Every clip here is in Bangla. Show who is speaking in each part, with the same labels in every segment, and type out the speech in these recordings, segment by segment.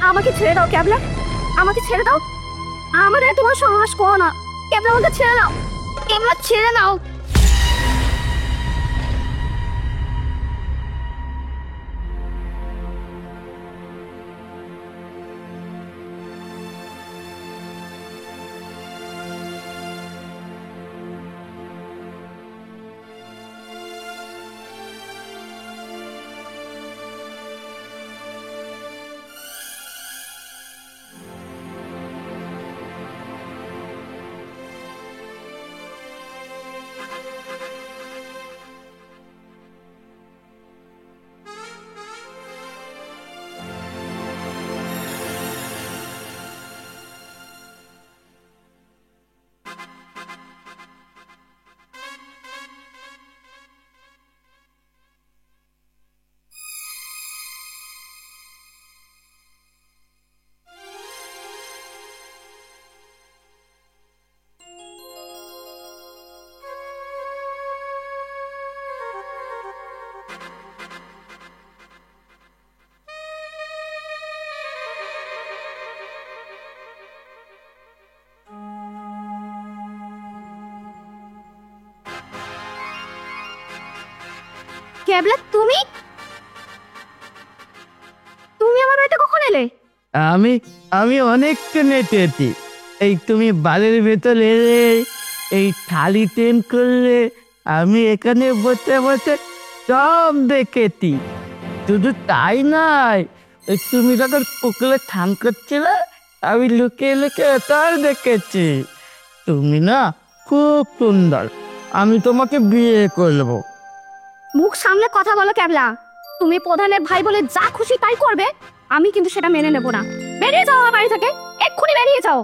Speaker 1: আমাকে ছেড়ে দাও ক্যাবলা, আমাকে ছেড়ে দাও। আমার এত বড় সাহস করো না ক্যাবলা, আমাকে ছেড়ে দাও ক্যাবলা, ছেড়ে দাও। ক্যাবলা, তুমি তুমি আমার বাড়িতে কখন এলে?
Speaker 2: আমি আমি অনেকক্ষণ হেঁটেছি। এই তুমি বাড়ির ভেতর এলে, এই থালি টেন করলে, আমি এখানে বসে বসে সব দেখেছি। শুধু তাই নয়, তুমি যখন পুকুরে স্নান করছিলে, আমি লুকিয়ে লুকিয়ে তার দেখেছি। তুমি না খুব সুন্দর, আমি তোমাকে বিয়ে করবো।
Speaker 1: মুখ সামনে কথা বলো ক্যাবলা, তুমি প্রধানের ভাই বলে যা খুশি তাই করবে, আমি কিন্তু সেটা মেনে নেব না। বেরিয়ে যাও আমার বাড়ি থেকে, এক্ষুনি বেরিয়ে যাও।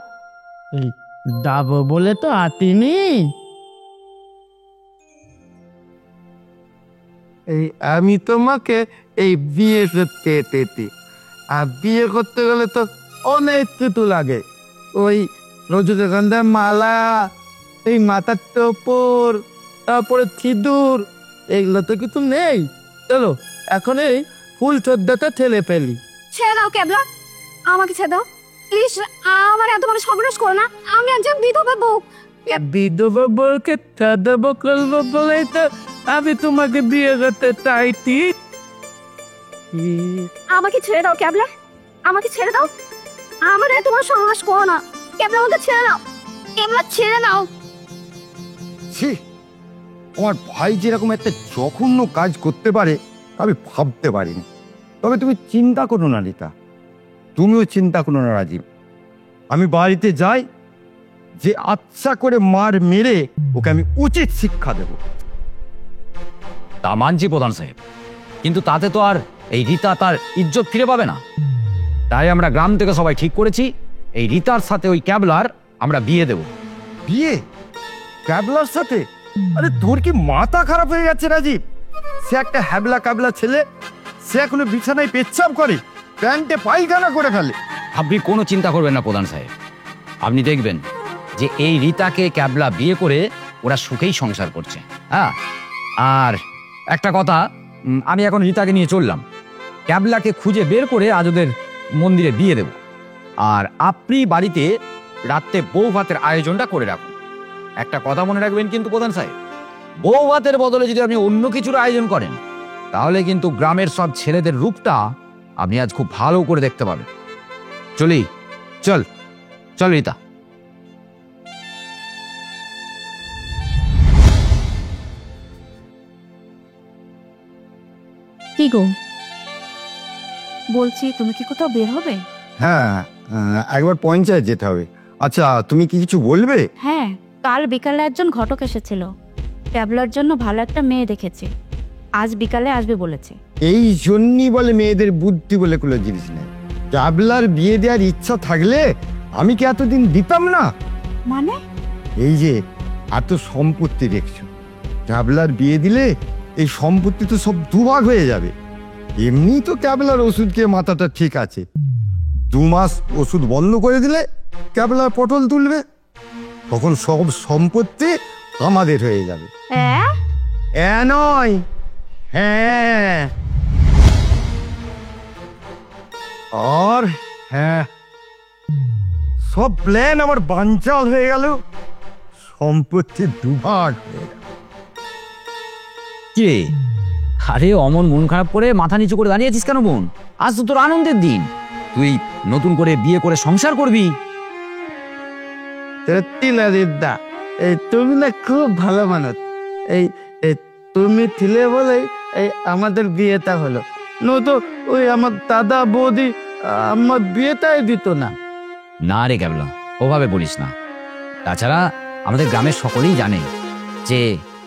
Speaker 2: যাবো বলে তো আতিনি।
Speaker 3: এই আমি তোমাকে এই বিয়ে করতে এতেছি, আর বিয়ে করতে গেলে তো অনেক কিছু লাগে। ওই রজনীগন্ধার মালা, এই মাথার টোপর, তারপরে সিঁদুর, এগুলো তো কিছু নেই। চলো এখন এই ফুল চোদ্দাটা ঠেলে ফেলি।
Speaker 1: ছেড়ে দাও ক্যাবলা, আমাকে ছেড়ে দাও প্লিজ। আমার এত বড় সর্বনাশ করো না, আমি একজন বিধবা বউ।
Speaker 2: বিধবা বউকে সাদাবো করবো বলেই তো আমি তোমাকে বিয়ে করতে চাইছি।
Speaker 1: আমাকে ছেড়ে দাও ক্যাবলা, আমাকে ছেড়ে দাও। আমার এত বড় সর্বনাশ করো না ক্যাবলা, আমাকে ছেড়ে দাও ক্যাবলা, ছেড়ে দাও।
Speaker 4: ছি, আমার ভাই যেরকম একটা জঘন্য কাজ করতে পারে আমি ভাবতে পারিনি। তবে তুমি চিন্তা করো না রীতা, তুমিও চিন্তা করো না রাজীব। আমি বাড়িতে যাই, যে আচ্ছা করে মার মেরে ওকে আমি উচিত শিক্ষা দেব।
Speaker 5: তা মানছি প্রধান সাহেব, কিন্তু তাতে তো আর এই রীতা তার ইজ্জত ফিরে পাবে না। তাই আমরা গ্রাম থেকে সবাই ঠিক করেছি, এই রীতার সাথে ওই ক্যাবলার আমরা বিয়ে দেব।
Speaker 4: বিয়ে ক্যাবলার সাথে? আরে তোর কি মাথা খারাপ হয়ে গেছে রাজীব? সে একটা হ্যাবলা ক্যাবলা ছেলে, সে এখনো বিছানায় পেচ্ছাপ করে, প্যান্টে পায়খানা করে ফেলে।
Speaker 5: আপনি কোনো চিন্তা করবেন না প্রধান সাহেব, আপনি দেখবেন যে এই রীতাকে ক্যাবলা বিয়ে করে ওরা সুখেই সংসার করছে। হ্যাঁ, আর একটা কথা, আমি এখন রীতাকে নিয়ে চললাম, ক্যাবলাকে খুঁজে বের করে আজ ওদের মন্দিরে বিয়ে দেব। আর আপনি বাড়িতে রাত্রে বউ ভাতের আয়োজনটা করে রাখুন। একটা কথা মনে রাখবেন কিন্তু প্রধান সাহেব, বউ ভাতের বদলে যদি আপনি অন্য কিছুর আয়োজন করেন, তাহলে কিন্তু গ্রামের সব ছেলেদের রূপটা আপনি আজ খুব ভালো করে দেখতে পাবেন। চল চল রীতা।
Speaker 1: কি গো, বলছি তুমি কি কোথাও বের হবে?
Speaker 4: হ্যাঁ, একবার পঞ্চায়েত যেতে হবে। আচ্ছা, তুমি কি কিছু বলবে?
Speaker 1: হ্যাঁ, কাল বিকালে একজন ঘটক এসেছিল, ট্যাবলার জন্য ভালো একটা মেয়ে দেখেছে, আজ বিকালে আসবে বলেছে।
Speaker 4: এই জন্যই বলে মেয়েদের বুদ্ধি বলে কোনো জিনিস নেই। ট্যাবলার বিয়ে দেওয়ার ইচ্ছা থাকলে আমি কি এতদিন দিতাম না?
Speaker 1: মানে?
Speaker 4: এই যে এত সম্পত্তি দেখছো, ট্যাবলার বিয়ে দিলে এই সম্পত্তি তো সব দুভাগ হয়ে যাবে। এমনি তো ট্যাবলার ওষুধ খেয়ে মাথাটা ঠিক আছে, 2 মাস ওষুধ বন্ধ করে দিলে ট্যাবলার পটল তুলবে, তখন সব সম্পত্তি আমাদের হয়ে যাবে। নয়, হ্যাঁ। আর হ্যাঁ, সব প্ল্যান আমার বানচাল হয়ে গেল, সম্পত্তি দুভাগ হয়ে গেল।
Speaker 5: কি রে? আরে অমন মন খারাপ করে মাথা নিচু করে দাঁড়িয়ে আছিস কেন বোন? আজ তো তোর আনন্দের দিন, তুই নতুন করে বিয়ে করে সংসার করবি।
Speaker 2: সত্যি ললিতদা, এই তুমি না খুব ভালো মানুষ। এই এই তুমি ছিলে বলেই এই আমাদের বিয়েটা হলো, নয়তো ওই আমার দাদা বৌদি আমার বিয়েটাই দিত না।
Speaker 5: না রে ক্যাবলা, ওভাবে বলিস না। তাছাড়া আমাদের গ্রামের সকলেই জানে যে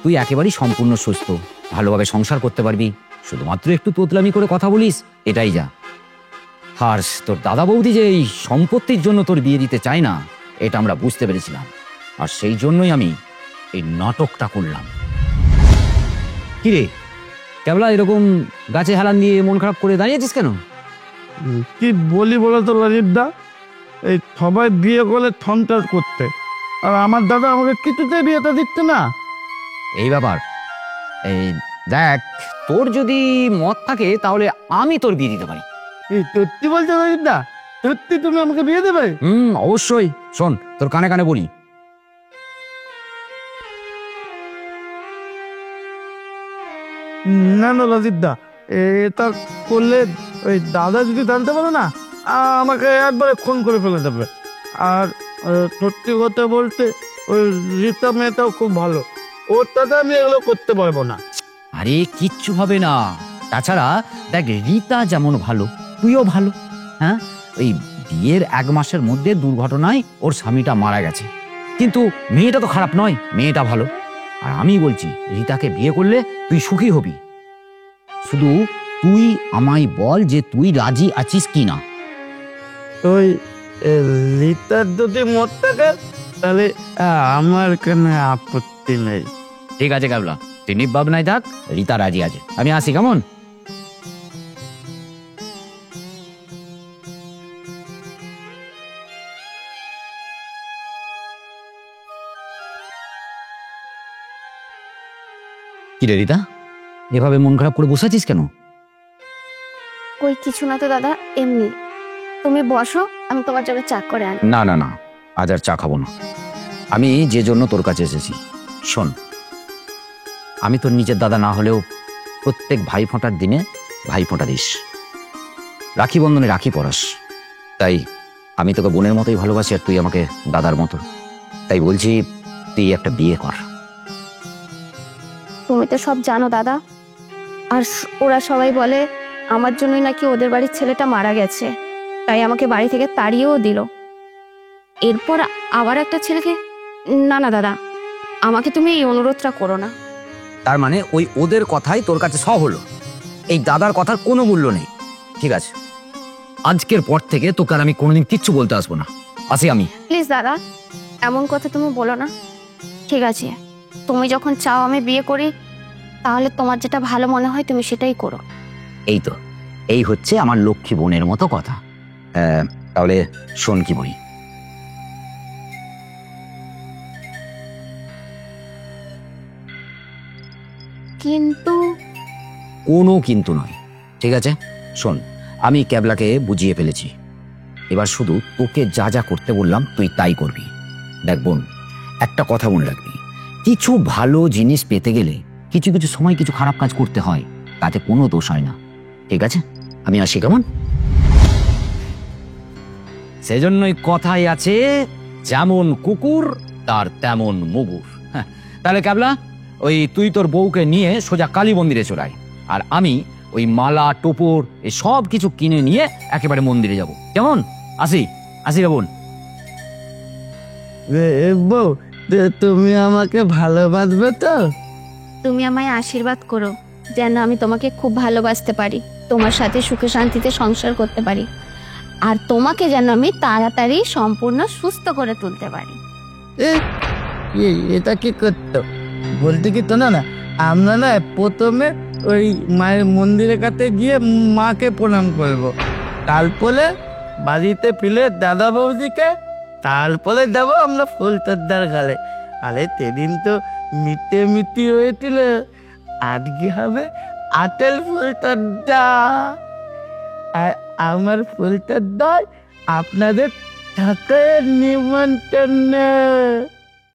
Speaker 5: তুই একেবারেই সম্পূর্ণ সুস্থ, ভালোভাবে সংসার করতে পারবি, শুধুমাত্র একটু তোতলামি করে কথা বলিস, এটাই যা। আর তোর দাদা বৌদি যে এই সম্পত্তির জন্য তোর বিয়ে দিতে চায় না, এটা আমরা বুঝতে পেরেছিলাম, আর সেই জন্যই আমি এই নাটকটা করলাম। কিরে ক্যাবলা, এরকম গাছে হেলান দিয়ে মন খারাপ করে দাঁড়িয়েছিস কেন?
Speaker 2: কি বলি বলো তো ললিতদা, এই সবাই বিয়ে করলে ঠনটার করতে, আর আমার দাদা আমাকে কিছুতেই বিয়েটা দিচ্ছে না।
Speaker 5: এই ব্যাপার, এই দেখ, তোর যদি মত থাকে তাহলে আমি তোর বিয়ে দিতে পারি।
Speaker 2: এই সত্যি বলছো ললিতদা? সত্যি তুমি আমাকে বিয়ে দেবে?
Speaker 5: অবশ্যই। শোন, তোর কানে কানে বলি,
Speaker 2: না না লজিতদা, এটা করলে ওই দাদা যদি জানতে পারো না, আমাকে একবারে খুন করে ফেলে দেবে। আর সত্যি কথা বলতে ওই রীতা মেয়েটাও খুব ভালো, ওর সাথে আমি এগুলো করতে পারবো না।
Speaker 5: আরে কিচ্ছু হবে না। তাছাড়া দেখ, রীতা যেমন ভালো, তুইও ভালো। হ্যাঁ, ওই বিয়ের 1 মাসের মধ্যে দুর্ঘটনায় ওর স্বামীটা মারা গেছে, কিন্তু মেয়েটা তো খারাপ নয়, মেয়েটা ভালো। আর আমি বলছি, রীতাকে বিয়ে করলে তুই সুখী হবি। শুধু তুই আমায় বল যে তুই রাজি আছিস কি না।
Speaker 2: ওই রীতার যদি মত থাকে তাহলে আমার কোনো আপত্তি নেই।
Speaker 5: ঠিক আছে কাবলা, তুই নির্ভাব নাই থাক, রীতা রাজি আছে, আমি আসি, কেমন? কি রে রীতা, এভাবে মন খারাপ করে বসে আছিস কেন?
Speaker 1: ওই কিছু না তো দাদা, এমনি। তুমি বসো, আমি তোমার জন্য চা করে আনি।
Speaker 5: না না না, আজ আর চা খাবো না। আমি যে জন্য তোর কাছে এসেছি, শোন, আমি তোর নিজের দাদা না হলেও প্রত্যেক ভাই ফোঁটার দিনে ভাই ফোঁটা দিস, রাখি বন্ধনে রাখি পরাস। তাই আমি তোকে বোনের মতোই ভালোবাসি, আর তুই আমাকে দাদার মতো। তাই বলছি, তুই একটা বিয়ে কর।
Speaker 1: তুমি তো সব জানো দাদা, আর ওরা সবাই বলে আমার জন্যই নাকি ওদের বাড়ির ছেলেটা মারা গেছে, তাই আমাকে বাড়ি থেকে তাড়িয়েও দিল। এরপর আবার একটা ছেলেকে, না না দাদা, আমাকে তুমি এই অনুরোধটা করো না।
Speaker 5: তার মানে ওই ওদের কথাই তোর কাছে সহ হলো, এই দাদার কথার কোনো মূল্য নেই। ঠিক আছে, আজকের পর থেকে তোকে আর আমি কোনোদিন কিচ্ছু বলতে আসবো না। আসি আমি।
Speaker 1: প্লিজ দাদা, এমন কথা তুমি বলো না। ঠিক আছে, তুমি যখন চাও আমি বিয়ে করি, তাহলে তোমার যেটা ভালো মনে হয় তুমি সেটাই করো।
Speaker 5: এই তো, এই হচ্ছে আমার লক্ষ্মী বোনের মতো কথা। তাহলে শোন কি বলি।
Speaker 1: কিন্তু
Speaker 5: কোনো কিন্তু নয়, ঠিক আছে? শোন, আমি ক্যাবলাকে বুঝিয়ে ফেলেছি, এবার শুধু তোকে যা যা করতে বললাম তুই তাই করবি। দেখ বোন, একটা কথা মনে রাখবি, কিছু ভালো জিনিস পেতে গেলে কিছু কিছু সময় কিছু খারাপ কাজ করতে হয়, তাতে কোনো দোষ হয় না। ঠিক আছে, আমি আসি, কেমন? সেজন্যই কথাই আছে, যেমন কুকুর তার তেমন মুগুর। হ্যাঁ, তাহলে ক্যাবলা, ওই তুই তোর বউকে নিয়ে সোজা কালী মন্দিরে চড়াই, আর আমি ওই মালা টোপর এই সব কিছু কিনে নিয়ে একেবারে মন্দিরে যাব, কেমন? আসি, আসি রে বোন।
Speaker 2: বউ, তুমি আমাকে ভালোবাসবে তো?
Speaker 1: তুমি আমায় আশীর্বাদ করো যেন আমি তোমাকে খুব ভালোবাসতে পারি, তোমার সাথে সুখে শান্তিতে সংসার করতে পারি, আর তোমাকে যেন আমি তাড়াতাড়ি সম্পূর্ণ সুস্থ করে তুলতে পারি।
Speaker 2: এটা কি করতো বলতে কি তো? না না, আমরা না প্রথমে ওই মায়ের মন্দিরের কাছে গিয়ে মাকে প্রণাম করব, তারপরে বাড়িতে ফিরে দাদা বৌদিকে, তারপরে দেবো আমরা ফুলতদ্দার গালে। আরে সেদিন তো মিটে মিটি হয়েছিল, আজকে হবে আটেল ফুলতদ্দা। আর আমার ফুলটার দল আপনাদের ঠাকুরের নিমন্ত্রণ।